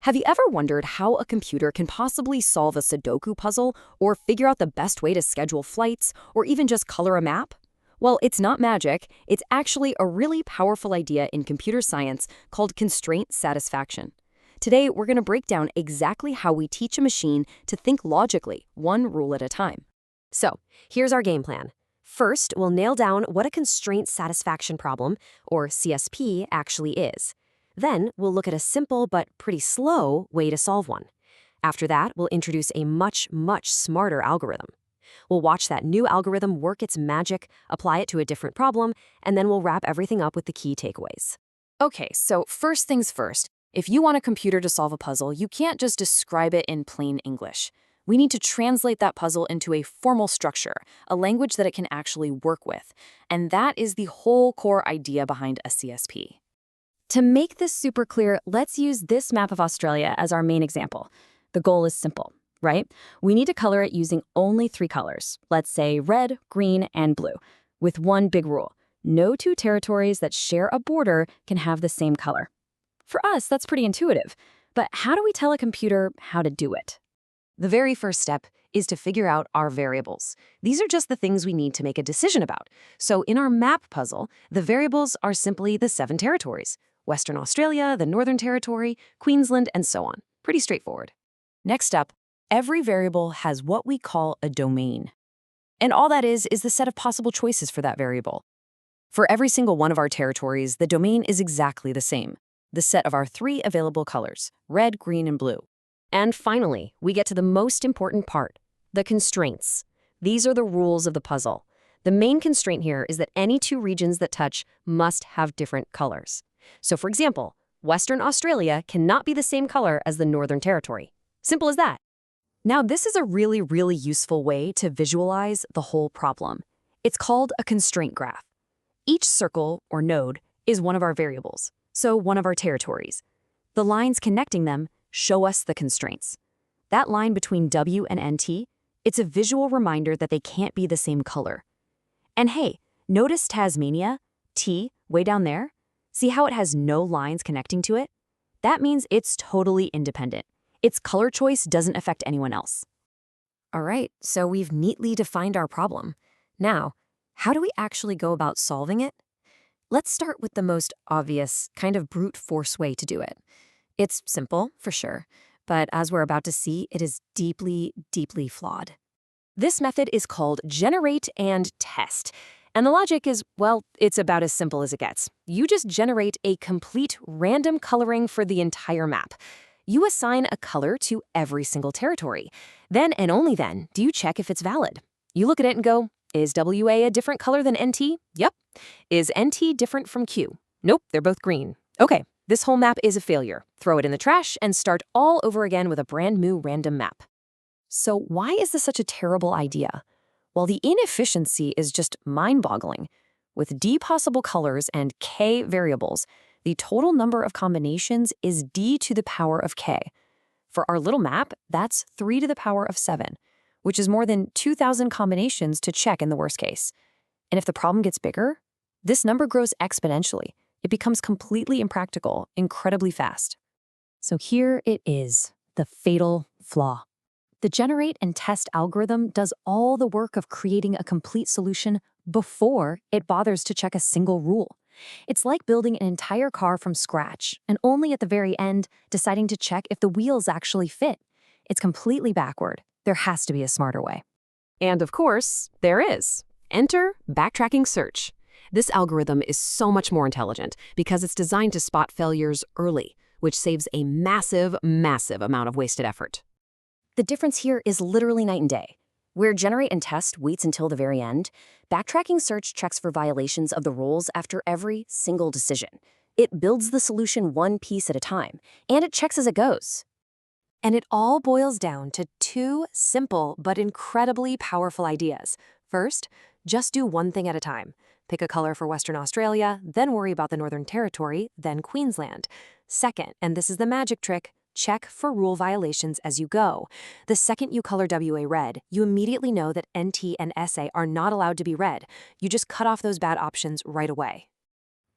Have you ever wondered how a computer can possibly solve a Sudoku puzzle or figure out the best way to schedule flights or even just color a map? Well, it's not magic. It's actually a really powerful idea in computer science called constraint satisfaction. Today, we're going to break down exactly how we teach a machine to think logically, one rule at a time. So, here's our game plan. First, we'll nail down what a constraint satisfaction problem, or CSP, actually is. Then, we'll look at a simple but pretty slow way to solve one. After that, we'll introduce a much smarter algorithm. We'll watch that new algorithm work its magic, apply it to a different problem, and then we'll wrap everything up with the key takeaways. Okay, so first things first. If you want a computer to solve a puzzle, you can't just describe it in plain English. We need to translate that puzzle into a formal structure, a language that it can actually work with. And that is the whole core idea behind a CSP. To make this super clear, let's use this map of Australia as our main example. The goal is simple, right? We need to color it using only 3 colors. Let's say red, green, and blue, with one big rule. No 2 territories that share a border can have the same color. For us, that's pretty intuitive. But how do we tell a computer how to do it? The very first step is to figure out our variables. These are just the things we need to make a decision about. So in our map puzzle, the variables are simply the 7 territories: Western Australia, the Northern Territory, Queensland, and so on. Pretty straightforward. Next up, every variable has what we call a domain. And all that is the set of possible choices for that variable. For every single one of our territories, the domain is exactly the same. The set of our 3 available colors, red, green, and blue. And finally, we get to the most important part, the constraints. These are the rules of the puzzle. The main constraint here is that any 2 regions that touch must have different colors. So for example, Western Australia cannot be the same color as the Northern Territory. Simple as that. Now, this is a really useful way to visualize the whole problem. It's called a constraint graph. Each circle, or node, is one of our variables, so one of our territories. The lines connecting them show us the constraints. That line between W and NT, it's a visual reminder that they can't be the same color. And hey, notice Tasmania, T, way down there? See how it has no lines connecting to it? That means it's totally independent. Its color choice doesn't affect anyone else. All right, so we've neatly defined our problem. Now, how do we actually go about solving it? Let's start with the most obvious, kind of brute force way to do it. It's simple, for sure, but as we're about to see, it is deeply flawed. This method is called generate and test. And the logic is, well, it's about as simple as it gets. You just generate a complete random coloring for the entire map. You assign a color to every single territory. Then and only then do you check if it's valid. You look at it and go, is WA a different color than NT? Yep. Is NT different from Q? Nope, they're both green. Okay, this whole map is a failure. Throw it in the trash and start all over again with a brand new random map. So why is this such a terrible idea? Well, the inefficiency is just mind-boggling. With d possible colors and k variables, the total number of combinations is d to the power of k. For our little map, that's 3 to the power of 7, which is more than 2,000 combinations to check in the worst case. And if the problem gets bigger, this number grows exponentially. It becomes completely impractical, incredibly fast. So here it is, the fatal flaw. The generate and test algorithm does all the work of creating a complete solution before it bothers to check a single rule. It's like building an entire car from scratch and only at the very end deciding to check if the wheels actually fit. It's completely backward. There has to be a smarter way. And of course, there is. Enter Backtracking Search. This algorithm is so much more intelligent because it's designed to spot failures early, which saves a massive amount of wasted effort. The difference here is literally night and day. Where generate and test waits until the very end, Backtracking Search checks for violations of the rules after every single decision. It builds the solution one piece at a time, and it checks as it goes. And it all boils down to 2 simple but incredibly powerful ideas. First, just do one thing at a time. Pick a color for Western Australia, then worry about the Northern Territory, then Queensland. Second, and this is the magic trick, check for rule violations as you go. The second you color WA red, you immediately know that NT and SA are not allowed to be red. You just cut off those bad options right away.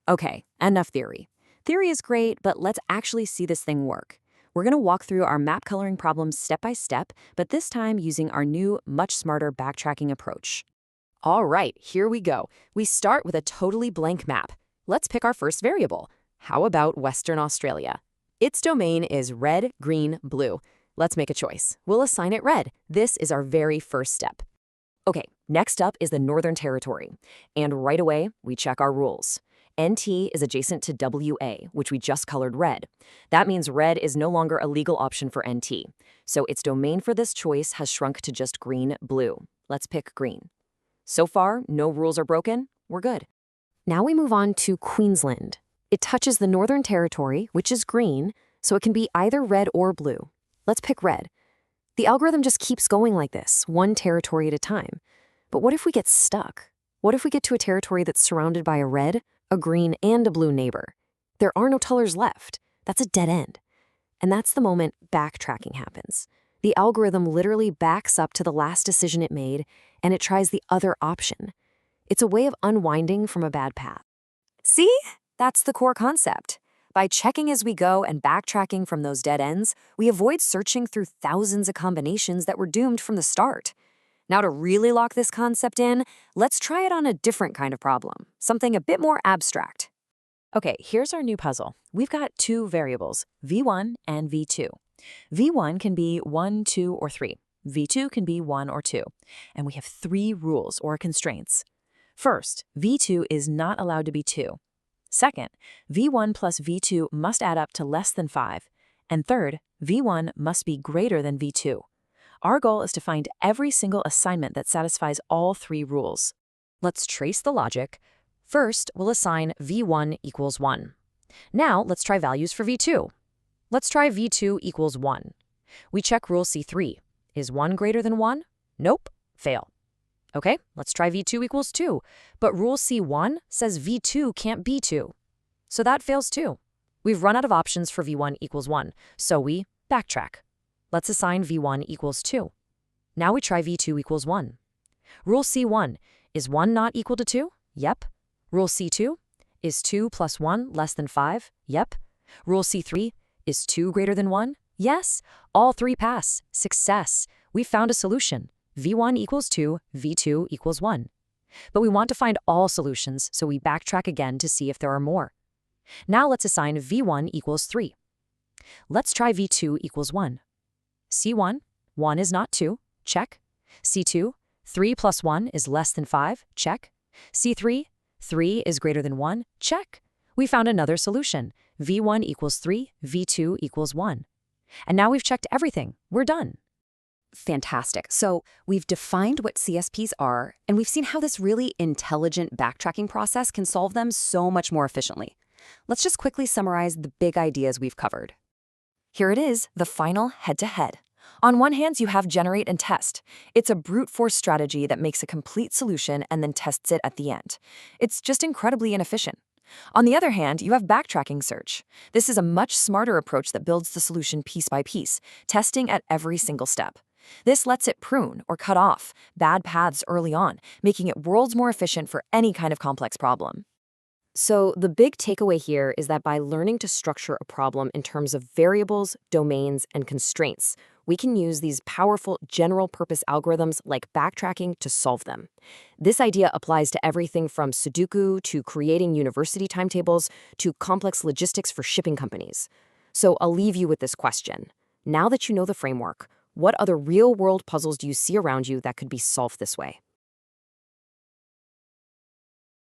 Okay, enough theory. Theory is great, but let's actually see this thing work. We're going to walk through our map coloring problems step by step, but this time using our new, much smarter backtracking approach. All right, here we go. We start with a totally blank map. Let's pick our first variable. How about Western Australia? Its domain is red, green, blue. Let's make a choice. We'll assign it red. This is our very first step. Okay, next up is the Northern Territory. And right away, we check our rules. NT is adjacent to WA, which we just colored red. That means red is no longer a legal option for NT. So its domain for this choice has shrunk to just green, blue. Let's pick green. So far, no rules are broken. We're good. Now we move on to Queensland. It touches the Northern Territory, which is green, so it can be either red or blue. Let's pick red. The algorithm just keeps going like this, one territory at a time. But what if we get stuck? What if we get to a territory that's surrounded by a red, a green, and a blue neighbor? There are no colors left. That's a dead end. And that's the moment backtracking happens. The algorithm literally backs up to the last decision it made, and it tries the other option. It's a way of unwinding from a bad path. See? That's the core concept. By checking as we go and backtracking from those dead ends, we avoid searching through thousands of combinations that were doomed from the start. Now, to really lock this concept in, let's try it on a different kind of problem, something a bit more abstract. Okay, here's our new puzzle. We've got two variables, v1 and v2. v1 can be 1, 2, or 3. v2 can be 1 or 2. And we have 3 rules or constraints. First, v2 is not allowed to be 2. Second, v1 plus v2 must add up to less than 5. And third, v1 must be greater than v2. Our goal is to find every single assignment that satisfies all 3 rules. Let's trace the logic. First, we'll assign v1 equals 1. Now, let's try values for v2. Let's try v2 equals 1. We check rule C3. Is 1 greater than 1? Nope. Fail. Okay, let's try v2 equals 2. But rule C1 says v2 can't be 2. So that fails too. We've run out of options for v1 equals 1, so we backtrack. Let's assign v1 equals 2. Now we try v2 equals 1. Rule C1, is 1 not equal to 2? Yep. Rule C2, is 2 plus 1 less than 5? Yep. Rule C3, is 2 greater than 1? Yes. All 3 pass. Success. We found a solution. v1 equals 2, v2 equals 1. But we want to find all solutions, so we backtrack again to see if there are more. Now let's assign v1 equals 3. Let's try v2 equals 1. C1, 1 is not 2, check. C2, 3 plus 1 is less than 5, check. C3, 3 is greater than 1, check. We found another solution. v1 equals 3, v2 equals 1. And now we've checked everything. We're done. Fantastic. So we've defined what CSPs are, and we've seen how this really intelligent backtracking process can solve them so much more efficiently. Let's just quickly summarize the big ideas we've covered. Here it is, the final head-to-head. On one hand, you have generate and test. It's a brute force strategy that makes a complete solution and then tests it at the end. It's just incredibly inefficient. On the other hand, you have backtracking search. This is a much smarter approach that builds the solution piece by piece, testing at every single step. This lets it prune or cut off bad paths early on, making it worlds more efficient for any kind of complex problem. So the big takeaway here is that by learning to structure a problem in terms of variables, domains, and constraints, we can use these powerful general-purpose algorithms like backtracking to solve them. This idea applies to everything from Sudoku to creating university timetables to complex logistics for shipping companies. So I'll leave you with this question. Now that you know the framework, what other real-world puzzles do you see around you that could be solved this way?